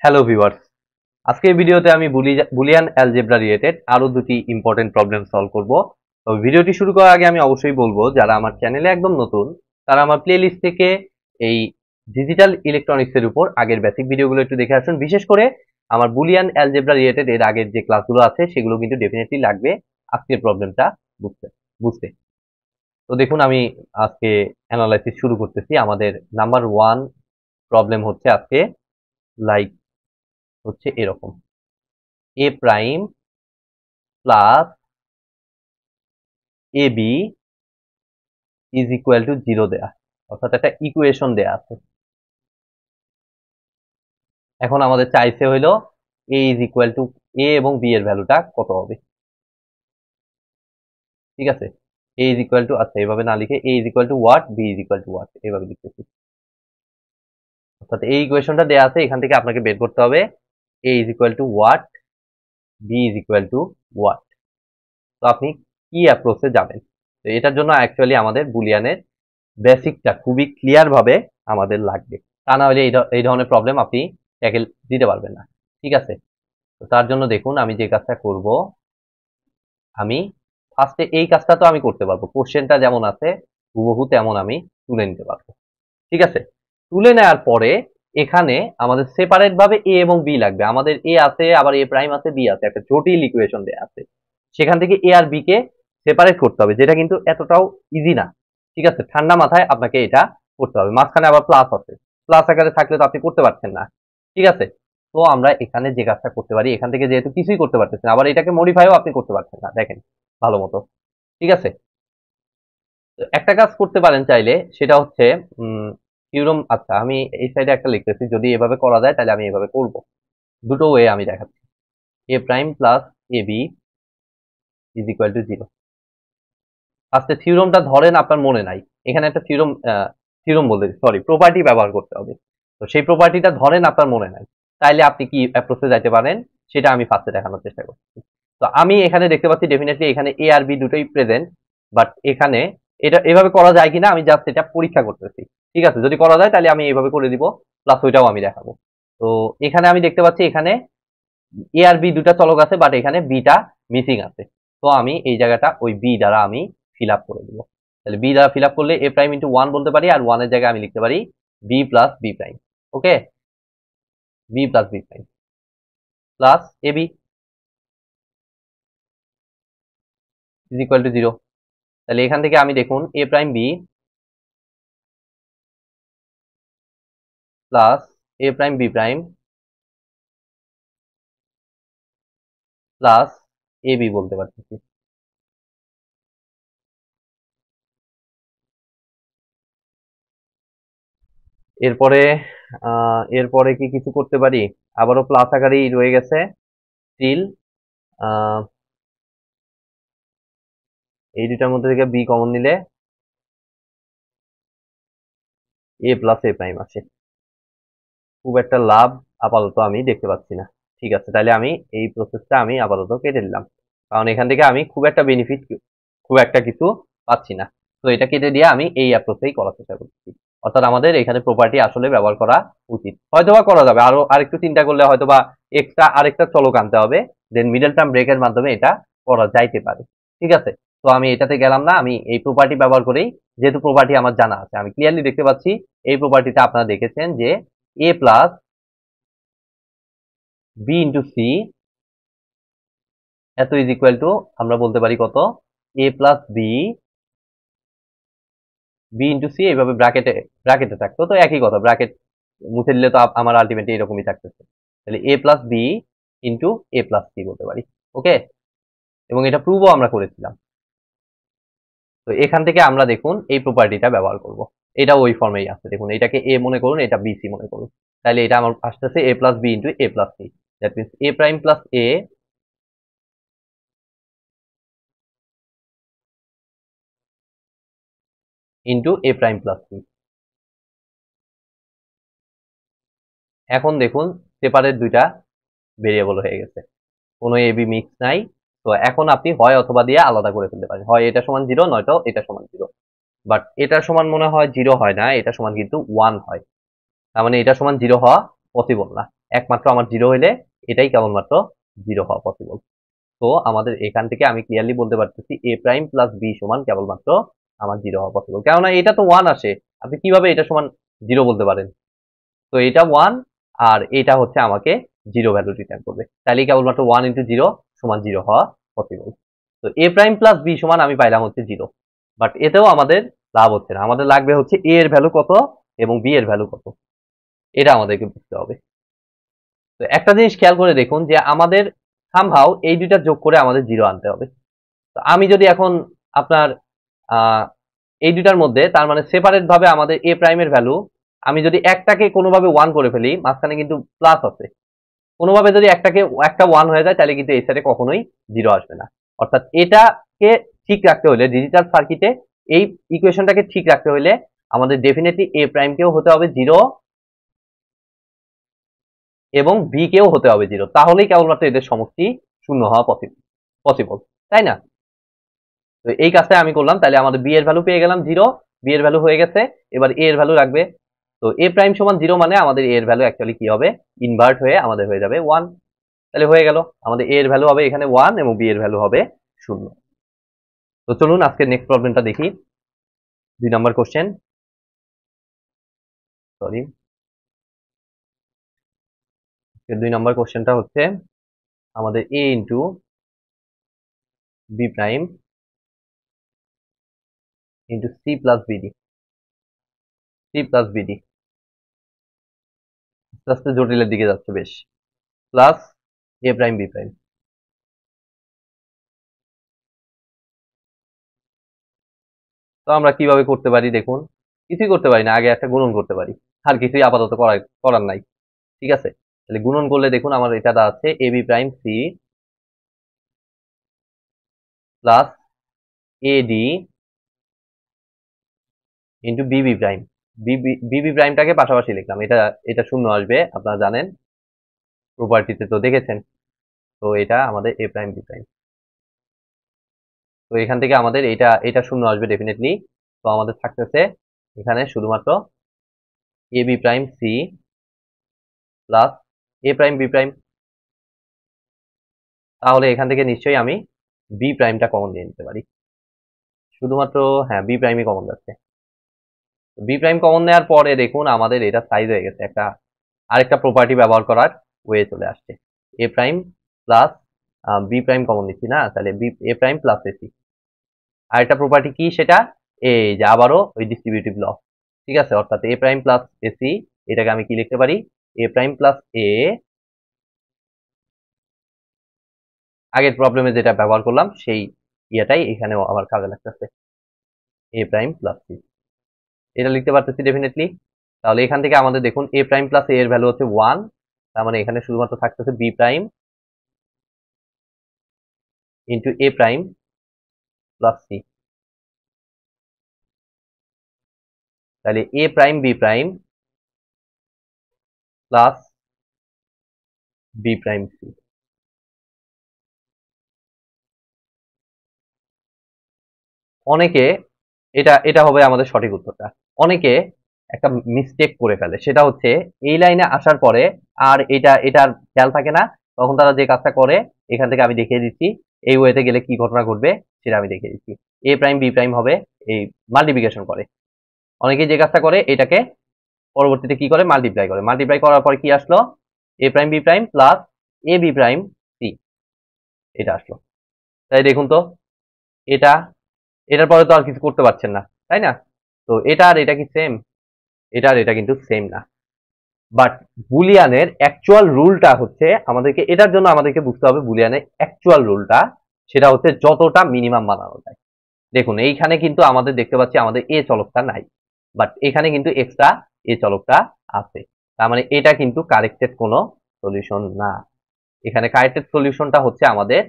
Hello viewers, আজকের ভিডিওতে আমি বুলিয়ান অ্যালজেব্রা রিলেটেড আরো দুটি ইম্পর্টেন্ট প্রবলেম সলভ করব। তো ভিডিওটি শুরু করার আগে আমি অবশ্যই বলবো, যারা আমার চ্যানেলে একদম নতুন তারা আমার প্লেলিস্ট থেকে এই ডিজিটাল ইলেকট্রনিক্স এর উপর আগের বেসিক ভিডিওগুলো একটু দেখে আসুন। বিশেষ করে আমার বুলিয়ান অ্যালজেব্রা রিলেটেড এর আগের যে ক্লাসগুলো আছে সেগুলো কিন্তু ডেফিনেটলি লাগবে আজকের প্রবলেমটা বুঝতে বুঝতে তো দেখুন, আমি আজকে অ্যানালাইসিস শুরু করতেছি। আমাদের নাম্বার 1 প্রবলেম হচ্ছে আজকে লাইক হচ্ছে এরকম, A prime plus A B is equal to 0 দেয়া, অর্থাৎ একটা ইকুয়েশন দেয়া আছে। এখন আমাদের চাইছে হইলো এ ইজ ইকুয়াল টু এ এবং বি এর ভ্যালুটা কত হবে। ঠিক আছে, এ ইজ ইকুয়াল টু, আচ্ছা এভাবে না লিখে A is equal to what, B is equal to what এভাবে লিখতেছি। অর্থাৎ এই ইকুয়েশনটা দেয়া আছে, এখান থেকে আপনাকে বের করতে হবে A is equal to what, B is equal to what. তো আপনি কি অ্যাপ্রোচে যাবেন? তো এটার জন্য অ্যাকচুয়ালি আমাদের বুলিয়ানের বেসিকটা খুবই ক্লিয়ার ভাবে আমাদের লাগবে, তা না হলে এই ধরনের প্রবলেম আপনি ট্যাকেল দিতে পারবেন না। ঠিক আছে, তো তার জন্য দেখুন আমি যে কাজটা করব, আমি ফার্স্টে এই কাজটা তো আমি করতে পারবো, কোশ্চেনটা যেমন আছে হুবহু তেমন আমি তুলে নিতে পারবো। ঠিক আছে, তুলে নেওয়ার পরে এখানে আমাদের সেপারেট ভাবে এ এবং বি লাগবে। আমাদের এ আছে, আবার এ প্রাইম আছে, বি আছে, একটা জটিল ইকুয়েশন দেয়া আছে। সেখান থেকে এ আর বি কে সেপারেট করতে হবে, যেটা কিন্তু এতটাও ইজি না। ঠিক আছে, ঠান্ডা মাথায় আপনাকে এটা করতে হবে। মাঝখানে আবার প্লাস আছে, প্লাস আকারে থাকলে তো আপনি করতে পারছেন না। ঠিক আছে, তো আমরা এখানে যে কাজটা করতে পারি, এখান থেকে যেহেতু কিছুই করতে পারতেছেন, আবার এটাকে মডিফাইও আপনি করতে পারছেন না, দেখেন ভালো মতো। ঠিক আছে, তো একটা কাজ করতে পারেন চাইলে, সেটা হচ্ছে থিওরেম। আচ্ছা আমি এই সাইডে একটা লিখতেছি, যদি এভাবে করা যায় তাহলে আমি এভাবে করব। দুটো ওয়ে আমি দেখাচ্ছি, A prime plus A B is equal to 0। আজকে থিওরেমটা ধরেন আপনার মনে নাই, এখানে একটা থিওরেম বলতে সরি প্রপার্টি ব্যবহার করতে হবে। তো সেই প্রপার্টিটা ধরেন আপনার মনে নাই, তাইলে আপনি কি অ্যাপ্রোচে যাইতে পারেন সেটা আমি ফার্স্টে দেখানোর চেষ্টা করছি। তো আমি এখানে দেখতে পাচ্ছি ডেফিনেটলি এখানে এ আর বি দুটোই প্রেজেন্ট, বাট এখানে এটা এভাবে করা যায় কিনা আমি জাস্ট এটা পরীক্ষা করতেছি। ঠিক আছে, যদি করা যায় তাহলে আমি এইভাবে করে দিব, প্লাস ওইটাও আমি দেখাবো। তো এখানে আমি দেখতে পাচ্ছি এখানে এ আর বি দুটা চলক আছে, বাট এখানে বিটা মিসিং আছে। তো আমি এই জায়গাটা ওই বি দ্বারা আমি ফিল আপ করে দিব। তাহলে বি দ্বারা ফিল আপ করলে এ প্রাইম ইন্টু 1 বলতে পারি, আর 1 এর জায়গায় আমি লিখতে পারি B plus B prime. Okay, B plus B prime plus A B is equal to 0। তাহলে এখান থেকে আমি দেখুন A prime B plus A prime B prime plus A B বলতে পারতেছি। এরপরে এরপরে কি কিছু করতে পারি? আবারও প্লাস আকারেই রয়ে গেছে স্টিল। এই দুটার মধ্যে থেকে বি কমন নিলে এ প্লাস এ প্রাইম আসে। খুব একটা লাভ আপাতত আমি দেখতে পাচ্ছি না। ঠিক আছে, তাহলে আমি এই প্রসেসটা আমি আপাতত কেটে দিলাম, কারণ এখান থেকে আমি খুব একটা বেনিফিট খুব একটা কিছু পাচ্ছি না। তো এটা কেটে দিয়ে আমি এই অ্যাপ্রোচেই করার চেষ্টা করছি। অর্থাৎ আমাদের এখানে প্রপার্টি আসলে ব্যবহার করা উচিত, হয়তোবা করা যাবে আরো আরেকটু চিন্তা করলে, হয়তোবা এক্সট্রা আরেকটা চলক আনতে হবে, দেন মিডল টার্ম ব্রেকের মাধ্যমে এটা করা যাইতে পারে। ঠিক আছে, তো আমি এটাতে গেলাম না, আমি এই প্রপার্টি ব্যবহার করেই, যেহেতু প্রপার্টি আমার জানা আছে, আমি ক্লিয়ারলি দেখতে পাচ্ছি এই প্রপার্টিটা আপনারা দেখেছেন যে A plus B into C এত ইজ ইকুয়াল টু, আমরা বলতে পারি কত, A plus B B into C, এইভাবে ব্র্যাকেটে ব্র্যাকেটে থাকতো, তো একই কথা, ব্র্যাকেট মুছে দিলে তো আমার আলটিমেটলি এরকমই থাকতেছে। তাহলে এ plus B into A plus C বলতে পারি। ওকে, এবং এটা প্রুভও আমরা করেছিলাম। তো এখান থেকে আমরা দেখুন এই প্রপার্টিটা ব্যবহার করব। এটা ওই ফর্মেই আছে, দেখুন এটাকে এ মনে করুন, এটা বি সি মনে করুন। তাহলে এটা আমার আসতেছে A plus B into A plus C, that means A prime plus A into A prime plus C. এখন দেখুন সেপারেট দুইটা ভেরিয়েবল হয়ে গেছে, কোনো এ বি মিক্স নাই। তো এখন আপনি হয় অথবা দিয়ে আলাদা করে ফেলতে পারেন, হয় এটা সমান 0, নয়তো এটা সমান 0। বাট এটা সমান মনে হয় 0 হয় না, এটা সমান কিন্তু 1 হয়। তার মানে এটা সমান 0 হওয়া পসিবল না। একমাত্র আমার 0 হইলে এটাই কেবলমাত্র 0 হওয়া পসিবল। তো আমাদের এখান থেকে আমি ক্লিয়ারলি বলতে পারতেছি a প্রাইম প্লাস b সমান কেবলমাত্র আমার 0 হওয়া পসিবল। কেননা এটা তো 1 আসে, আপনি কিভাবে এটা সমান 0 বলতে পারেন? তো এটা 1 আর এটা হচ্ছে আমাকে 0 ভ্যালু রিটার্ন করবে, তাহলে কেবলমাত্র 1 ইন্টু 0 সমান 0 হওয়া পসিবল। তো a প্রাইম প্লাস b সমান আমি পাইলাম হচ্ছে 0, বাট এতেও আমাদের লাভ হচ্ছে না, আমাদের লাগবে হচ্ছে a এর ভ্যালু কত এবং b এর ভ্যালু কত, এটা আমাদেরকে বুঝতে হবে। তো একটা জিনিস খেয়াল করে দেখুন যে আমাদের সামহাউ এই দুইটা যোগ করে আমাদের 0 আনতে হবে। তো আমি যদি এখন আপনার এই দুইটার মধ্যে তার মানে সেপারেট ভাবে আমাদের a প্রাইমের ভ্যালু আমি যদি একটাকে কোনোভাবে 1 করে ফেলি, মাঝখানে কিন্তু প্লাস আছে, কোনোভাবে যদি একটা 1 হয়ে যায় তাহলে কিন্তু এই সাইডে কখনোই 0 আসবে না। অর্থাৎ এটাকে ঠিক রাখতে হলে ডিজিটাল সার্কিটে এই ইকুয়েশনটাকে ঠিক রাখতে হলে আমাদের ডেফিনেটলি a প্রাইমকেও হতে হবে 0 এবং b কেও হতে হবে 0, তাহলেই কেবলমাত্র এদের সমষ্টি শূন্য হওয়া পসিবল, তাই না? তো এই কাজটা আমি করলাম, তাহলে আমাদের b এর ভ্যালু পেয়ে গেলাম 0, b এর ভ্যালু হয়ে গেছে, এবার a এর ভ্যালু রাখবে। তো a প্রাইম সমান 0 মানে আমাদের a এর ভ্যালু অ্যাকচুয়ালি কি হবে, ইনভার্ট হয়ে আমাদের হয়ে যাবে 1, তাহলে হয়ে গেল আমাদের a এর ভ্যালু হবে এখানে 1 এবং b এর ভ্যালু হবে 0। তো চলুন আজকে নেক্সট প্রবলেমটা দেখি, 2 নম্বর কোশ্চেন, সরি 2 নম্বর কোশ্চেনটা হচ্ছে আমাদের a into b prime into c plus bd, আস্তে আস্তে জটিলের দিকে যাচ্ছে বেশ, plus a prime b prime. তো আমরা কিভাবে করতে পারি দেখুন, কিছুই করতে পারি না, আগে একটা গুণন করতে পারি, আর কিছুই আপাতত করার নাই। ঠিক আছে, তাহলে গুণন করলে দেখুন আমার এটা দাঁড়াচ্ছে ab prime c plus ad into বিবি প্রাইম। বিবি প্রাইমটাকে পাশাপাশি লিখলাম, এটা এটা শূন্য আসবে, আপনারা জানেন, প্রপার্টিতে তো দেখেছেন। তো এটা আমাদের a প্রাইম বি প্রাইম। তো এখান থেকে আমাদের এটা এটা শূন্য আসবে ডেফিনেটলি। তো আমাদের থাকতেছে এখানে শুধুমাত্র A B prime C plus A prime B prime. তাহলে এখান থেকে নিশ্চয়ই আমি বি প্রাইমটা কমন নিয়ে নিতে পারি, শুধুমাত্র হ্যাঁ বি প্রাইমই কমন যাচ্ছে। বি প্রাইম কমন নেওয়ার পরে দেখুন আমাদের এটা সাইজ হয়ে গেছে, একটা আরেকটা প্রপার্টি ব্যবহার করার ওয়ে চলে আসছে, A prime plus B prime common নিচ্ছি না, তাহলে B A prime plus A C. আরেকটা প্রপার্টি কি সেটা, এই যে আবারও ওই ডিস্ট্রিবিউটিভ ল, ঠিক আছে, অর্থাৎ এ প্রাইম প্লাস এসি, এটাকে আমি কি লিখতে পারি, এ প্রাইম প্লাস এ, আগের প্রবলেমে যেটা ব্যবহার করলাম সেই ইয়েটাই এখানেও আবার কাজে লাগতেছে, এ প্রাইম প্লাস সি, এটা লিখতে পারতেছি ডেফিনেটলি। তাহলে এখান থেকে আমাদের দেখুন এ প্রাইম প্লাস এ এর ভ্যালু হচ্ছে 1, তার মানে এখানে শুধুমাত্র থাকতেছে B prime into A prime plus C, তাহলে A prime B prime plus B prime C. অনেকে এটা এটা হবে আমাদের সঠিক উত্তরটা। অনেকে একটা মিস্টেক করে ফেলে, সেটা হচ্ছে এই লাইনে আসার পরে আর এটার খেয়াল থাকে না, তখন তারা যে কাজটা করে, এখান থেকে আমি দেখিয়ে দিচ্ছি এই ওয়েতে গেলে কি ঘটনা ঘটবে সেটা আমি দেখিয়ে দিচ্ছি। এ প্রাইম বি প্রাইম হবে এই মাল্টিপ্লিকেশন করে, অনেকে যে কাজটা করে এটাকে পরবর্তীতে কি করে মাল্টিপ্লাই করার পরে কি আসলো, এ prime B prime plus A B prime C, এটা আসলো। তাই দেখুন তো এটা, এটার পরে তো আর কিছু করতে পারছেন না, তাই না? তো এটা আর এটা কি সেম? এটা আর এটা কিন্তু সেম না, বাট বুলিয়ানের অ্যাকচুয়াল রুলটা হচ্ছে আমাদেরকে, এটার জন্য আমাদেরকে বুঝতে হবে বুলিয়ানের অ্যাকচুয়াল রুলটা, সেটা হচ্ছে যতটা মিনিমাম বানানো যায়। দেখুন এইখানে কিন্তু আমাদের দেখতে পাচ্ছি আমাদের এ চলকটা নাই, বাট এখানে কিন্তু এক্সট্রা এ চলকটা আছে, তার মানে এটা কিন্তু কারেক্টেড কোনো সলিউশন না। এখানে কারেক্টেড সলিউশনটা হচ্ছে আমাদের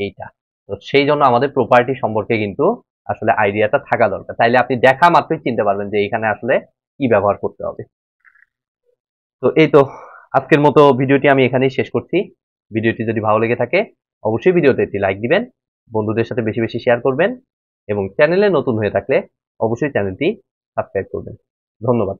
এইটা। তো সেই জন্য আমাদের প্রপার্টি সম্পর্কে কিন্তু আসলে আইডিয়াটা থাকা দরকার, তাইলে আপনি দেখা মাত্রই চিনতে পারবেন যে এখানে আসলে কি ব্যবহার করতে হবে। তো এই তো, আজকের মতো ভিডিওটি আমি এখানেই শেষ করছি। ভিডিওটি যদি ভালো লেগে থাকে অবশ্যই ভিডিওতে একটি লাইক দিবেন, বন্ধুদের সাথে বেশি বেশি শেয়ার করবেন এবং চ্যানেলে নতুন হয়ে থাকলে অবশ্যই চ্যানেলটি সাবস্ক্রাইব করবেন। ধন্যবাদ।